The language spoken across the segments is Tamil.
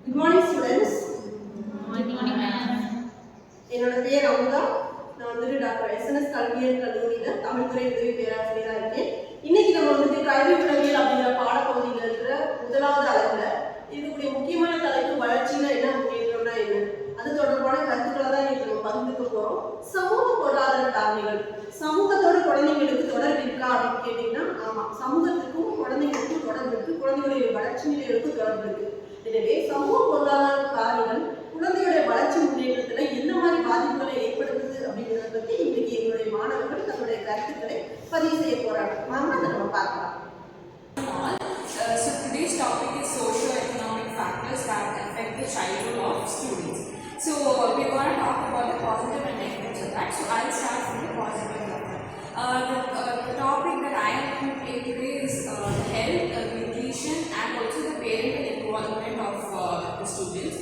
Good morning, students. Morning, ma'am. என்னோட பேர் அமுதா. நான் வந்து டாக்டர் எஸ்என்எஸ் கல்வியியல் கல்லூரியில் தமிழ்துறை உதவி பேராசிரியராக இருக்கேன். இன்னைக்கு நம்ம வந்து கல்வி உளவியல் அப்படிங்கிற பாடப்பகுதியில் இருக்கிற முதலாவது அளவில் இருக்கக்கூடிய முக்கியமான தலைப்பு வளர்ச்சினா என்ன, முன்னேற்றம்னா என்ன, அது தொடர்பான கருத்துக்களை தான் இன்னைக்கு நம்ம பகிர்ந்துக்க போறோம். சமூக பொருளாதார காரணிகள், சமூகத்தோட குழந்தைங்களுக்கு தொடர்பு இருக்கா அப்படின்னு கேட்டீங்கன்னா ஆமா, சமூகத்துக்கும் குழந்தைங்களுக்கும் தொடர்பு இருக்கு, குழந்தைகளுடைய வளர்ச்சி நிலைகளுக்கும் தொடர்பு இருக்கு. எனவே சமூக பொருளாதார காரணிகள் குழந்தையுடைய வளர்ச்சி முன்னேற்றத்துல என்ன மாதிரி பாதிப்புகளை ஏற்படுத்துது அப்படிங்கிறத பத்தி இன்னைக்கு எங்களுடைய மாணவர்கள் தங்களுடைய கருத்துக்களை பதிவு செய்ய போறாங்க. வாங்க அதை நம்ம பார்க்கலாம். So today's topic is socio-economic factors that affect the childhood of students. So we're going to talk about the positive and negatives of that. So I'll start from the positive of that. The topic that I am going to take today is health, nutrition, and also the parental involvement of the students.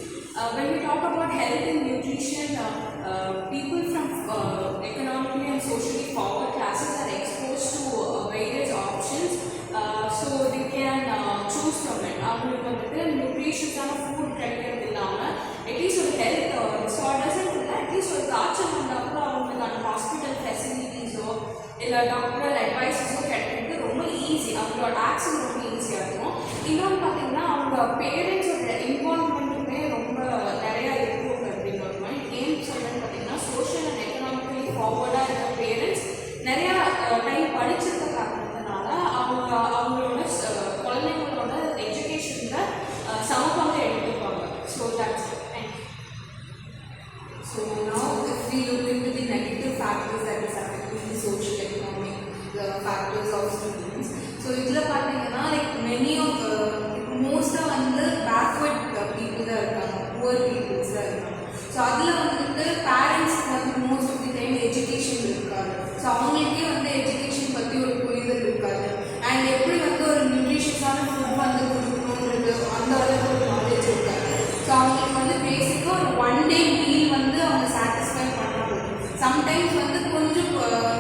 When we talk about health and nutrition, people from economically and socially forward classes are exposed to various options, so they can choose from it. அவங்களுக்கு வந்துட்டு நியூட்ரிஷியஸான ஃபுட் கிடைக்கிறது இல்லாமல் அட்லீஸ்ட் ஒரு ஹெல்த் டிஸார்டர்ஸ் இல்லை, அட்லீஸ்ட் ஒரு காய்ச்சல் வந்தால் கூட அவங்களுக்கான ஹாஸ்பிட்டல் ஃபெசிலிட்டிஸோ இல்லை டாக்டரல் அட்வைஸஸோ கிடைக்கிறது ரொம்ப ஈஸி, அவங்களோட ஆக்சஸ் ரொம்ப ஈஸியாக இருக்கும். இன்னொன்று பார்த்தீங்கன்னா அவங்க பேரண்ட்ஸோட இன்வால்வ்மெண்ட்டுமே ரொம்ப நிறையா இருக்கும் அப்படின்னு ஒரு மாதிரி. ஏன் சொல்கிறேன்னு பார்த்தீங்கன்னா சோஷியல் அண்ட் எக்கனாமிக்கலி ஃபார்வர்டாக இருக்க பேரண்ட்ஸ் நிறையா டைம் படிச்சிருக்க காரணத்தினால அவங்களோட குழந்தைங்களோட எஜுகேஷனில் சமபங்கு எடுத்துப்பாங்க. So that's it. So now if we look into the negative factors that is affecting the social economic factors of students, so இதில் பார்த்தீங்கன்னா like many of மோஸ்ட்டாக வந்து பேக்வர்ட் பீப்புள் தான் இருக்காங்க, புவர் பீப்புள்ஸ் தான் இருக்காங்க. ஸோ அதில் வந்துட்டு பேரண்ட்ஸ்க்கு வந்து most of the time education இருக்காது. ஸோ அவங்களுக்கே வந்து எஜுகேஷன் பற்றி ஒரு புரிதல் இருக்காது. அண்ட் எப்படி வந்து ஒரு நியூட்ரிஷியஸான ஃபுட் வந்து கொடுக்கணுன்றது அந்த அளவுக்கு ஒரு நாலேஜ் இருக்காது. ஸோ அவங்களுக்கு வந்து பேசிக்காக ஒரு 1 day மீல் வந்து அவங்க சாட்டிஸ்ஃபை பண்ணால் போதும். சம்டைம்ஸ் வந்து கொஞ்சம்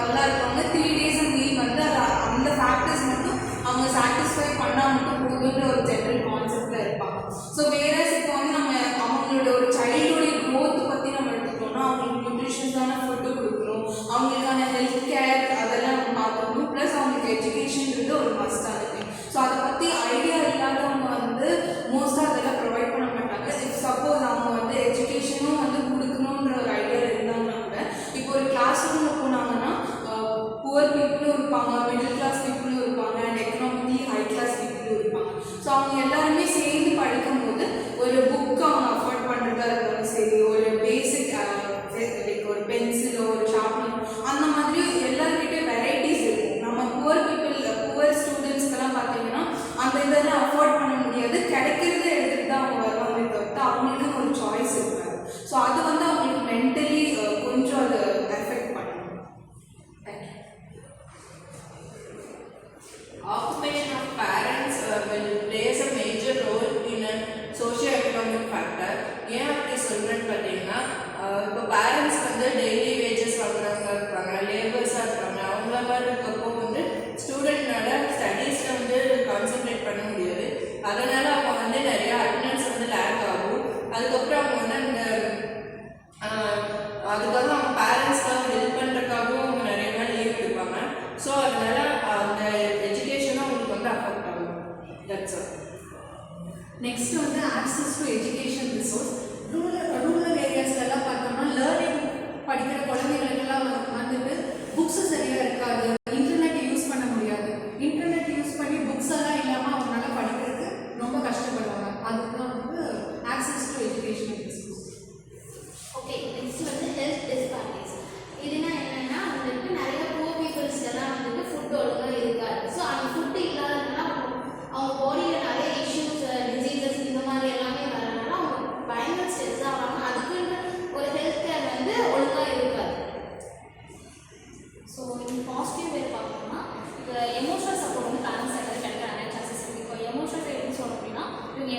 நல்லா இருப்பாங்க, 3 days மீல் வந்து அந்த ஃபேக்டர்ஸ் மட்டும் அவங்க சாட்டிஸ்ஃபை பண்ணால் மட்டும் போதுன்ற ஒரு ஜென்ரல் கான்செப்டில் இருப்பாங்க. ஸோ வேறஸ் இப்போ வந்து நம்ம அவங்களோட ஒரு சைல்டுடைய க்ரோத் பற்றி நம்ம எடுத்துக்கிட்டோம்னா அவங்களுக்கு நியூட்ரிஷியஸான ஃபுட்டு கொடுக்கணும், அவங்களுக்கான ஹெல்த் கேர் அதெல்லாம் நம்ம பார்த்துக்கணும், ப்ளஸ் அவங்களுக்கு எஜுகேஷன்றது ஒரு மஸ்டாக இருக்குது. ஸோ அதை பற்றி ஐடியா இல்லாதவங்க வந்து மோஸ்ட்டாக அதெல்லாம் ப்ரொவைட் பண்ண மாட்டாங்க. இஃப் சப்போஸ் அவங்க வந்து எஜுகேஷனும் வந்து கொடுக்கணுன்ற ஒரு ஐடியா இருந்தாங்கன்னா கூட இப்போ ஒரு கிளாஸ் ரூமில் போனாங்கன்னா புவர் பீப்புளும் இருப்பாங்க, மிடில் கிளாஸ் பீப்புளும் இருப்பாங்க, அண்ட் எக்கனாமிக்கலி ஹை கிளாஸ் பீப்புளும் இருப்பாங்க. ஸோ அவங்க எல்லாருமே சேர்ந்து படிக்கும்போது ஒரு புக் அவங்க அஃபோர்ட் பண்ணுறதா இருந்தாலும் சரி, ஒரு பேசிக் லைக் ஒரு பென்சிலோ ஒரு ஷார்ப்னர் அந்த மாதிரி எல்லாருக்கிட்டே வெரைட்டிஸ் இருக்கும். நம்ம புவர் ஸ்டூடெண்ட்ஸ்க்கெல்லாம் பார்த்தீங்கன்னா அந்த இதெல்லாம் அஃபோர்ட் பண்ண முடியாது, கிடைக்கிறத எடுத்துகிட்டு தான் அவங்க வருவாங்க தவிர்த்து அவங்களுக்கு ஒரு சாய்ஸ் இருக்காது. ஸோ அது வந்து அவங்களுக்கு மென்டலி கொஞ்சம் அது எஃபெக்ட் பண்ணும். Occupation of parents plays a major role in a socio-economic factor. ஏன் அப்படி சொல்கிறேன்னு பார்த்தீங்கன்னா இப்போ பேரண்ட்ஸ் வந்து டெய்லி வேஜஸ் வாங்குறவங்க இருப்பாங்க, லேபர்ஸாக இருப்பாங்க. அவங்கள மாதிரி இருக்கப்போ வந்து ஸ்டூடெண்ட்னால ஸ்டடீஸில் வந்து கான்சென்ட்ரேட் பண்ண முடியாது. அதனால் அவங்க வந்து நிறையா அட்டெண்டன்ஸ் வந்து லேக் ஆகும். அதுக்கப்புறம் அவங்க வந்து அதுக்காக அவங்க பேரண்ட்ஸ்க்காக ஹெல்ப் பண்ணுறதுக்காகவும் அவங்க நிறைய நாள் லீவ் எடுப்பாங்க. ஸோ அதனால அந்த எஜுகேஷனும் அவங்களுக்கு வந்து அஃபெக்ட் ஆகும். That's all. நெக்ஸ்ட் வந்து access to education resource. Rural ஏரியாஸ்லாம் பார்த்தோம்னா லேர்னிங் படிக்கிற குழந்தைங்களுக்கெல்லாம் வந்துட்டு புக்ஸு சரியாக இருக்காது, இன்டர்நெட் யூஸ் பண்ண முடியாது. இன்டர்நெட் யூஸ் பண்ணி புக்ஸ் எல்லாம் இல்லாமல் அவங்களால படிக்கிறதுக்கு ரொம்ப கஷ்டப்படுவாங்க. அதுதான் வந்து access to education resource. Okay, next வந்து ஹெல்த் டிஸ்பாரிட்டிஸ். இதுனா என்னன்னா வந்துட்டு நிறைய புவர் பீப்புள்ஸ்க்கெல்லாம் வந்துட்டு ஃபுட் ஒழுங்காக இருக்காது. ஸோ அந்த ஃபுட்டு இல்லாததுனால அவங்க பாடியில் நிறைய இஷ்யூஸ், டிசீசஸ் இந்த மாதிரி எல்லாமே வரனால அவங்க பயங்கர ஸ்ட்ரெஸ் ஆவாங்க. அதுக்குன்னு ஒரு ஹெல்த் கேர் வந்து ஒழுங்காக இருக்காது. ஸோ இந்த பாசிட்டிவ் வே பார்த்தோம்னா இந்த எமோஷனல் சப்போர்ட் வந்து பேரண்ட்ஸ் சைடில் கிடைக்கிற நிறைய சான்சஸ் இருக்குது. இப்போ எமோஷனல் எப்படி சொல்லணும் அப்படின்னா இவங்க